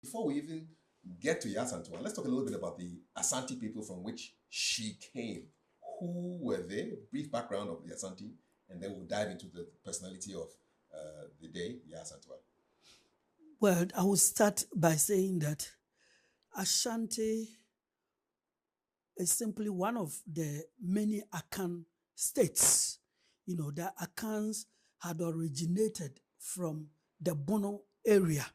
Before we even get to Yasantua, let's talk a little bit about the Asante people from which she came. Who were they? Brief background of the Asante, and then we'll dive into the personality of the day, Yasantua. Well, I will start by saying that Ashanti is simply one of the many Akan states. The Akans had originated from the Bono area.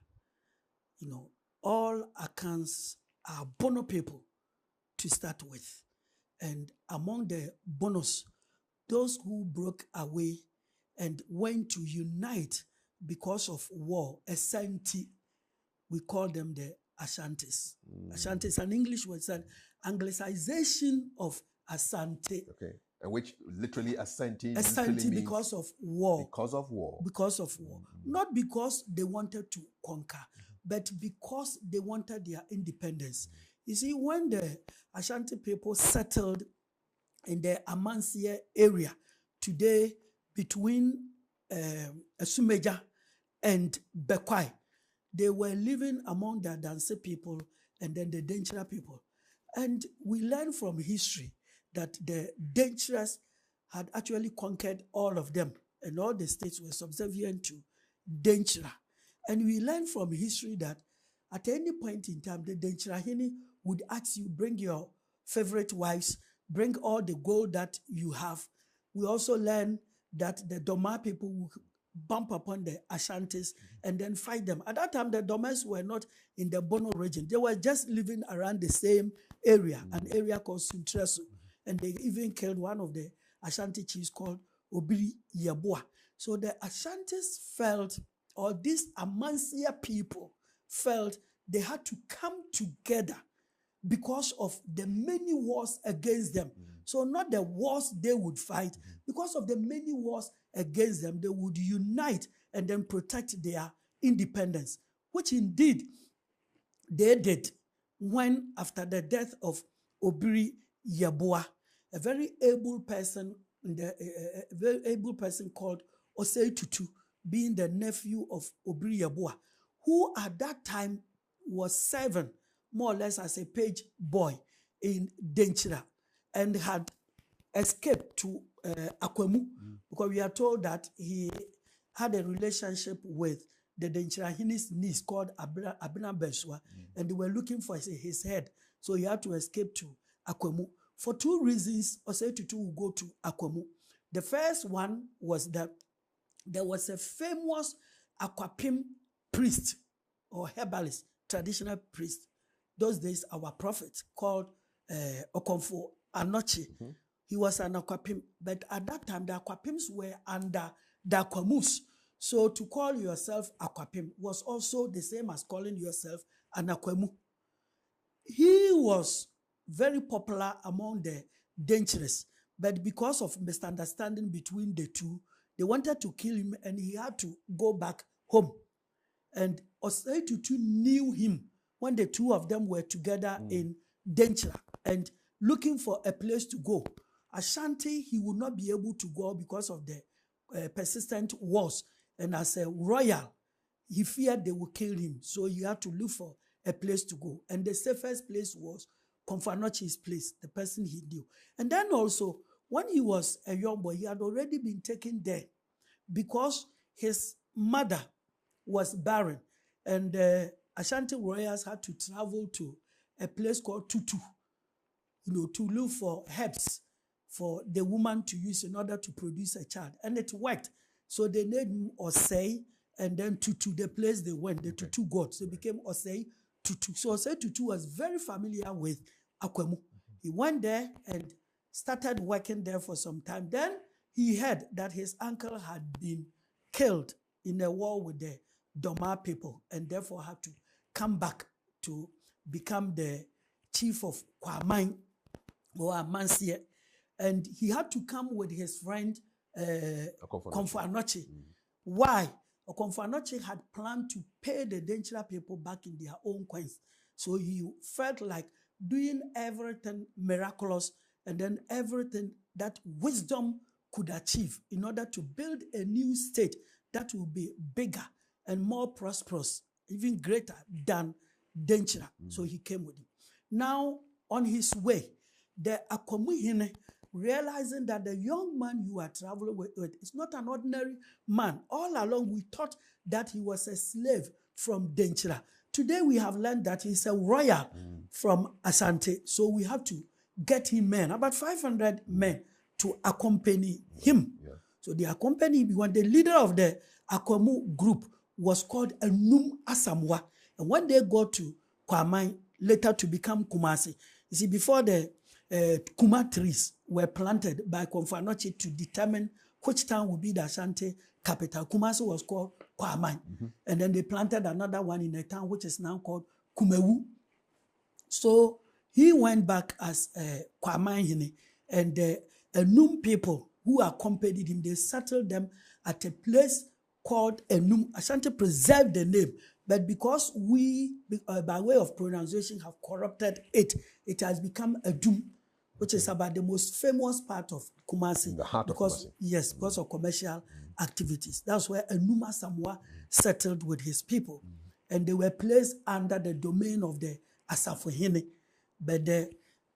All Akans are Bono people to start with. And among the Bonos, those who broke away and went to unite because of war, Asante, we call them the Ashantis. Ashanti is an English word, it's an anglicization of Asante. Okay. And which literally Asante Asante means because of war. Because of war. Because of war. Not because they wanted to conquer, but because they wanted their independence. You see, when the Ashanti people settled in the Amansie area, today between Sumeja and Bekwai, they were living among the Danse people and then the Denchira people. And we learn from history that the Denchiras had actually conquered all of them, and all the states were subservient to Denchira. And we learn from history that at any point in time, the Denchirahini would ask you, bring your favorite wives, bring all the gold that you have. We also learn that the Doma people would bump upon the Ashantis and then fight them. At that time, the Domas were not in the Bono region. They were just living around the same area, an area called Suntresu. And they even killed one of the Ashanti chiefs called Obiri Yabua. So the Ashantis felt, or these Amansia people felt, they had to come together because of the many wars against them. So not the wars they would fight, because of the many wars against them, they would unite and then protect their independence, which indeed they did when, after the death of Obiri Yabua, a very able person called Osei Tutu, being the nephew of Obiri Yabua, who at that time was serving more or less as a page boy in Denchira and had escaped to Akwemu, because we are told that he had a relationship with the Denchirahini's niece called Abina Beswa, and they were looking for his head. So he had to escape to Akwemu. For two reasons, Osei Tutu will go to Akwemu. The first one was that there was a famous Akwapim priest or herbalist, traditional priest, those days our prophet, called Okomfo Anokye. He was an Akwapim, but at that time the Akwapims were under the Akwamus. So to call yourself Akwapim was also the same as calling yourself an Akwemu. He was very popular among the Denchires, but because of misunderstanding between the two, they wanted to kill him and he had to go back home. And Osei Tutu knew him when the two of them were together in Denchira and looking for a place to go. Ashanti, he would not be able to go because of the persistent wars. And as a royal, he feared they would kill him. So he had to look for a place to go. And the safest place was Konfanokye's place, the person he knew. And then also, when he was a young boy, he had already been taken there because his mother was barren. And Ashanti royals had to travel to a place called Tutu, to look for herbs for the woman to use in order to produce a child. And it worked. So they named Osei and then Tutu, the place they went, the Tutu gods. They became Osei Tutu. So Osei Tutu was very familiar with Akwemu. He went there and started working there for some time. Then he heard that his uncle had been killed in a war with the Doma people and therefore had to come back to become the chief of Kwamai or Amansie. And he had to come with his friend Okomfo Anokye. Why? Okomfo Anokye had planned to pay the Denchira people back in their own coins. So he felt like doing everything miraculous and then everything that wisdom could achieve in order to build a new state that will be bigger and more prosperous, even greater than Denchira. So he came with him. Now, on his way, the Akomuhine, realizing that the young man you are traveling with is not an ordinary man. All along, we thought that he was a slave from Denchira. Today, we have learned that he's a royal from Asante. So we have to get him men, about 500 men, to accompany him. Yeah. So they accompanied him. When the leader of the Akwamu group was called Enum Asamwa. And when they go to Kwamai, later to become Kumasi, you see, before the Kuma trees were planted by Anokye to determine which town would be the Ashanti capital, Kumasi was called Kwamai. And then they planted another one in a town which is now called Kumewu. So he went back as Kwamai, and the Enum people who accompanied him, they settled them at a place called Enum. Ashanti preserved the name, but because we, by way of pronunciation, have corrupted it, it has become Edum, which is about the most famous part of Kumasi. In the heart of because, Kumasi. Yes, because of commercial activities. That's where Enuma Samoa settled with his people. And they were placed under the domain of the Asafohene. But the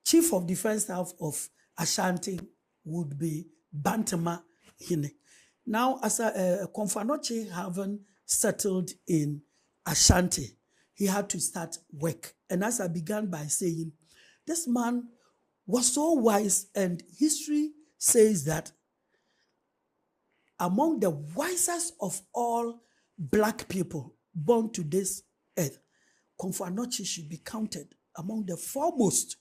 chief of defense staff of Ashanti would be Bantama Hine. Now, as Anokye having settled in Ashanti, he had to start work. And as I began by saying, this man was so wise, and history says that among the wisest of all black people born to this earth, Anokye should be counted among the foremost,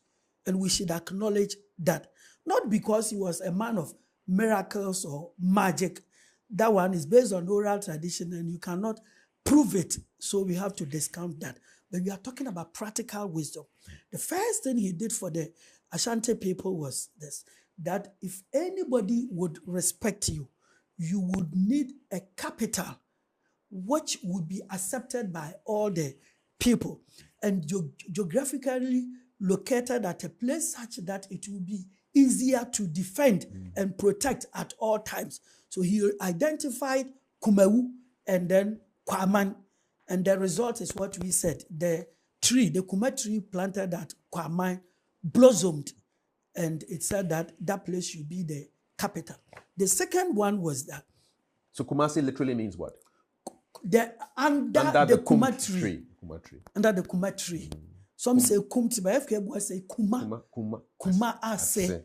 and we should acknowledge that. Not because he was a man of miracles or magic. That one is based on oral tradition, and you cannot prove it, so we have to discount that. But we are talking about practical wisdom. The first thing he did for the Ashanti people was this, that if anybody would respect you, you would need a capital which would be accepted by all the people and geographically located at a place such that it will be easier to defend and protect at all times. So he identified Kumewu and then Kwaman, and the result is what we said. The tree, the Kuma tree planted at Kwaman, blossomed, and it said that that place should be the capital. The second one was that. So Kumasi literally means what? Under the Kuma tree. Kuma tree. Under the Kuma tree. Some say Kumti, but FK say Kuma. Kuma Ase.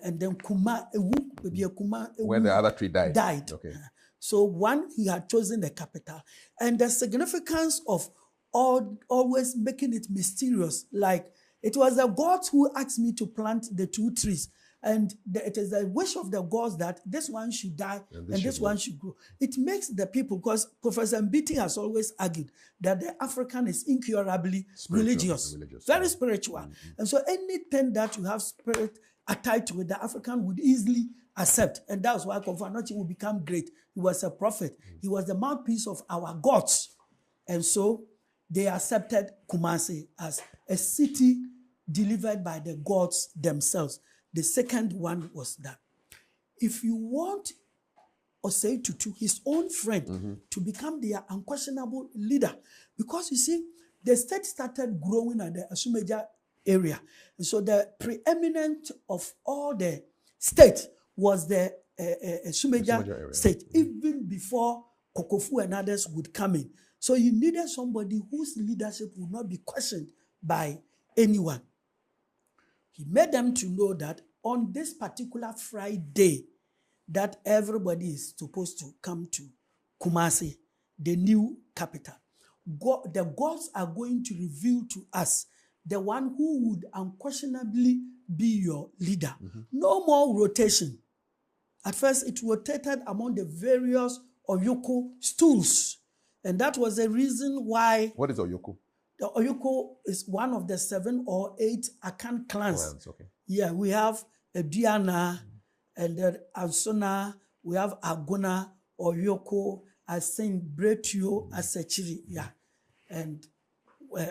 And then Kuma Ewu, maybe a Kuma Ewu. Where the other tree died. Okay. So one, he had chosen the capital. And the significance of always making it mysterious, like it was the gods who asked me to plant the two trees. And it is the wish of the gods that this one should die and this one should grow. It makes the people, because Professor Mbiti has always argued that the African is incurably religious, very spiritual. And so anything that you have spirit attached with, the African would easily accept. And that's why Anokye will become great. He was a prophet. He was the mouthpiece of our gods. And so they accepted Kumasi as a city delivered by the gods themselves. The second one was that if you want Osei Tutu, his own friend, to become their unquestionable leader, because you see, the state started growing at the Asumeja area. And so the preeminent of all the states was the Asumeja state, even before Kokofu and others would come in. So you needed somebody whose leadership would not be questioned by anyone. He made them to know that on this particular Friday, that everybody is supposed to come to Kumasi, the new capital. The gods are going to reveal to us the one who would unquestionably be your leader. No more rotation. At first, it rotated among the various Oyoko stools. And that was the reason why... What is Oyoko? The Oyoko is one of the 7 or 8 Akan clans. Okay. Yeah, we have Diana, and then Ansona, we have Aguna, Oyoko, Asen Bretio, Asechiri. Yeah. And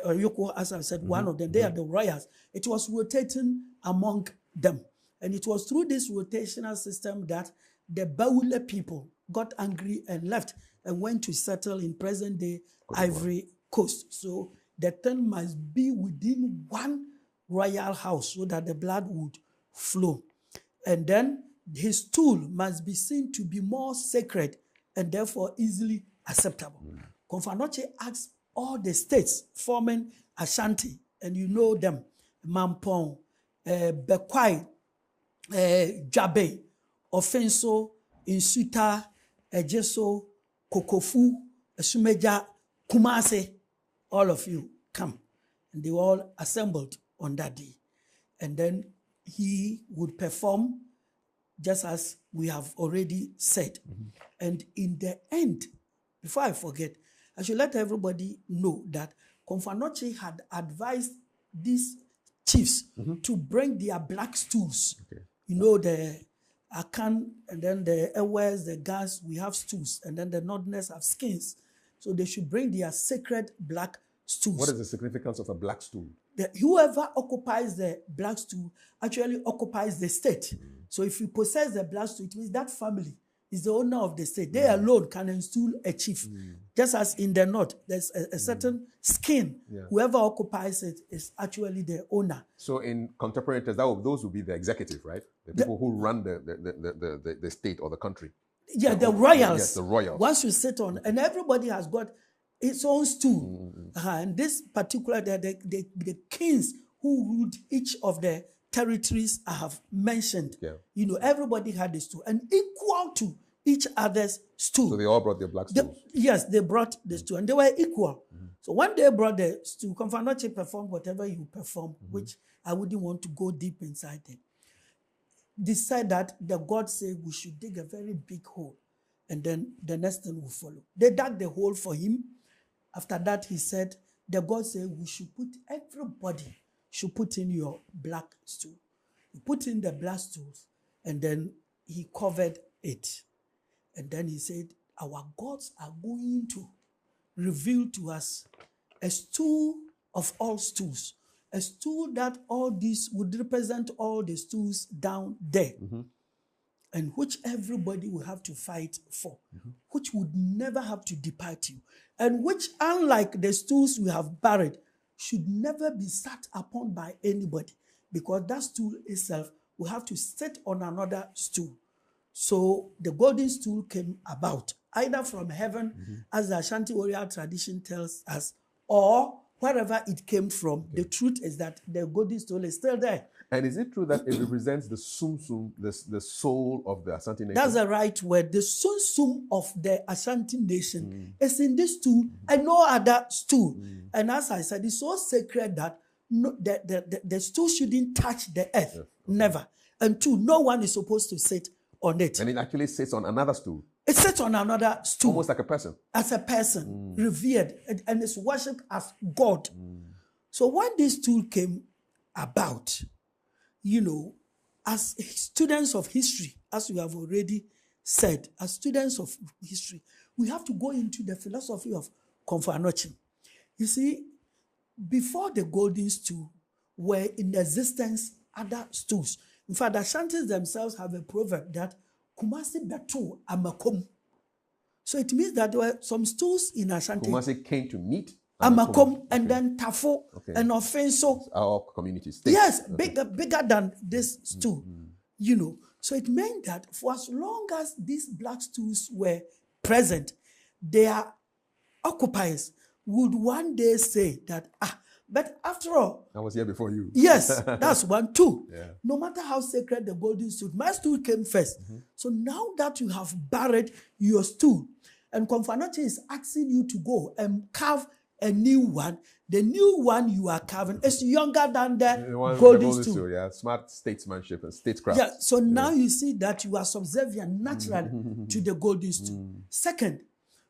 Oyoko, as I said, one of them, they are the royals. It was rotating among them. And it was through this rotational system that the Baule people got angry and left and went to settle in present-day Ivory Coast. So the thing must be within one royal house so that the blood would flow. And then his stool must be seen to be more sacred and therefore easily acceptable. Komfo Anokye asked all the states forming Ashanti, and you know them, Mampong, Bekwai, Jabe, Ofenso, Insuta, Ejeso, Kokofu, Sumeja, Kumase, all of you come. And they all assembled on that day. And then he would perform just as we have already said. And in the end, before I forget, I should let everybody know that Komfo Anokye had advised these chiefs to bring their black stools. You know, the Akans, and then the Ewes, the Gans, we have stools, and then the Northerners have skins. So they should bring their sacred black stools. What is the significance of a black stool? Whoever occupies the black stool actually occupies the state. So if you possess the black stool, it means that family is the owner of the state. They alone can install a chief. Just as in the north, there's a certain skin. Whoever occupies it is actually the owner. So in contemporary terms, those would be the executive, right? The people who run the state or the country. Yeah, the royals. Yes, the royals. Once you sit on, and everybody has got its own stool. And this particular, the kings who ruled each of the territories I have mentioned, you know, everybody had a stool and equal to each other's stool. So they all brought their black stools? Yes, they brought the stool and they were equal. So when they brought the stool, Komfo Anokye performed whatever you perform, which I wouldn't want to go deep inside it. They said that the God said we should dig a very big hole and then the next thing will follow. They dug the hole for him. After that, he said, the God said we should everybody should put in your black stool. He put in the black stools and then he covered it. And then he said, our gods are going to reveal to us a stool of all stools, a stool that all these would represent all the stools down there, and which everybody will have to fight for, which would never have to depart you, and which, unlike the stools we have buried, should never be sat upon by anybody, because that stool itself will have to sit on another stool. So the golden stool came about either from heaven, as the Ashanti warrior tradition tells us, or wherever it came from. The truth is that the golden stool is still there. And is it true that it represents the sum, the soul of the Ashanti nation? That's the right word. The sum of the Ashanti nation is in this stool and no other stool. And as I said, it's so sacred that the stool shouldn't touch the earth. Never. And two, no one is supposed to sit on it. And it actually sits on another stool. It sits on another stool. Almost like a person. As a person, revered, and is worshipped as God. So when this stool came about, you know, as students of history, as we have already said, as students of history, we have to go into the philosophy of Komfo Anokye. You see, before the golden stool were in existence other stools. In fact, the Ashantis themselves have a proverb that Kumasi betu amakom. So it means that there were some stools in Ashanti. Kumasi came to meet Amakom, and then Tafo, and Ofenso. Our communities. Yes, bigger than this stool. You know, so it meant that for as long as these black stools were present, their occupiers would one day say that, but after all, I was here before you. Yes, that's one too. No matter how sacred the golden stool, my stool came first. So now that you have buried your stool, and Komfo Anokye is asking you to go and carve a new one, the new one you are carving is younger than the golden stool. Yeah, smart statesmanship and statecraft. Yeah, so now you see that you are subservient naturally to the golden stool. Second,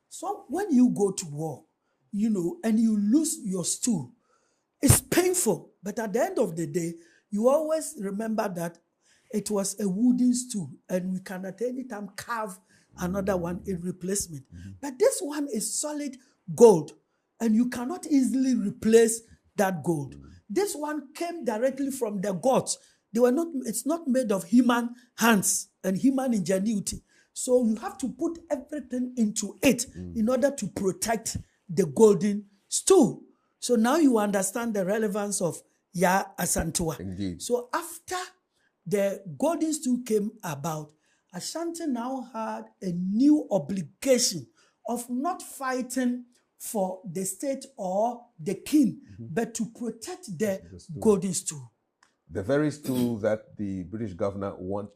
so when you go to war, you know, and you lose your stool, it's painful, but at the end of the day, you always remember that it was a wooden stool and we can at any time carve another one in replacement. But this one is solid gold and you cannot easily replace that gold. This one came directly from the gods. It's not made of human hands and human ingenuity. So you have to put everything into it in order to protect the golden stool. So now you understand the relevance of Ya Asantewa. Indeed. So after the golden stool came about, Ashanti now had a new obligation of not fighting for the state or the king, but to protect the golden stool. The very stool that the British governor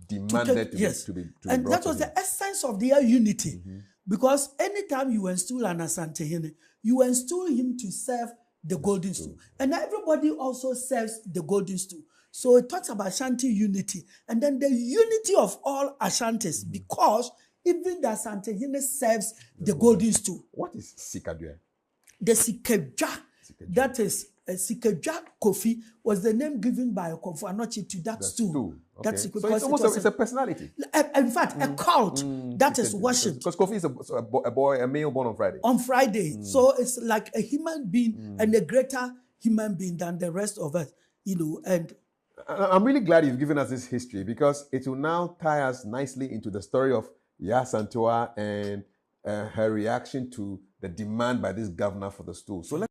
demanded to be and brought that was to him. the essence of their unity. Because anytime you install an Asantehene, you install him to serve the golden stool. And everybody also serves the golden stool. So it talks about Ashanti unity. And then the unity of all Ashantis, because even the Asantehene serves the golden stool. What is Sikadua? The Sikeja, that is Sikeja Kofi, was the name given by Anokye to that stool. Okay. That's so it's a personality. In fact, a cult that is worshipped. Because Kofi is a male born on Friday. On Friday. So it's like a human being and a greater human being than the rest of us, and I'm really glad you've given us this history, because it will now tie us nicely into the story of Ya Asantewa and her reaction to the demand by this governor for the stool. So let's